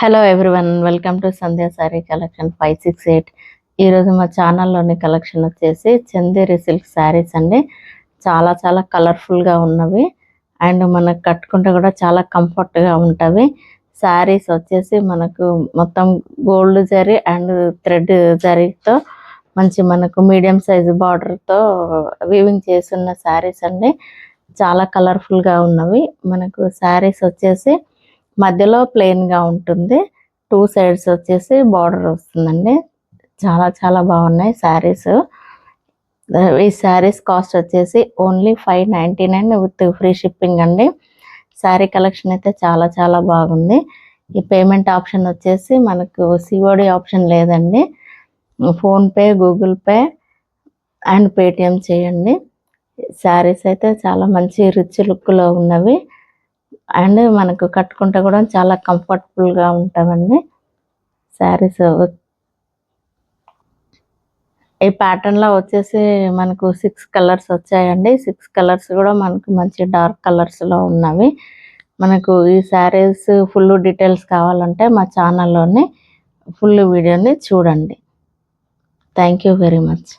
Hello everyone, welcome to Sandhya sorry collection 568. ఈరోజు మా ఛానల్లోని collection వచ్చేసి చందేరి సిల్క్ శారీస్ అండి. చాలా చాలా కలర్ఫుల్గా ఉన్నవి అండ్ మనకు కట్టుకుంటే కూడా చాలా కంఫర్ట్గా ఉంటుంది. శారీస్ వచ్చేసి మనకు మొత్తం గోల్డ్ జరీ అండ్ థ్రెడ్ జరీతో మంచి మనకు మీడియం సైజు బార్డర్తో వీవింగ్ చేస్తున్న శారీస్ అండి. చాలా కలర్ఫుల్గా ఉన్నవి. మనకు శారీస్ వచ్చేసి మధ్యలో ప్లెయిన్గా ఉంటుంది, 2 సైడ్స్ వచ్చేసి బార్డర్ వస్తుందండి. చాలా చాలా బాగున్నాయి శారీస్. ఈ శారీస్ కాస్ట్ వచ్చేసి ఓన్లీ 599 విత్ ఫ్రీ షిప్పింగ్ అండి. శారీ కలెక్షన్ అయితే చాలా చాలా బాగుంది. ఈ పేమెంట్ ఆప్షన్ వచ్చేసి మనకు సిఓడి ఆప్షన్ లేదండి. PhonePe, Google pay and Paytm చేయండి. శారీస్ అయితే చాలా మంచి రిచ్ లుక్లో ఉన్నవి అండ్ మనకు కట్టుకుంటే కూడా చాలా కంఫర్టబుల్గా ఉంటామండి శారీస్. ఈ ప్యాటర్న్లో వచ్చేసి మనకు 6 కలర్స్ వచ్చాయండి. 6 కలర్స్ కూడా మనకు మంచి డార్క్ కలర్స్లో ఉన్నవి. మనకు ఈ శారీస్ ఫుల్ డీటెయిల్స్ కావాలంటే మా ఛానల్లోని ఫుల్ వీడియోని చూడండి. Thank you very much.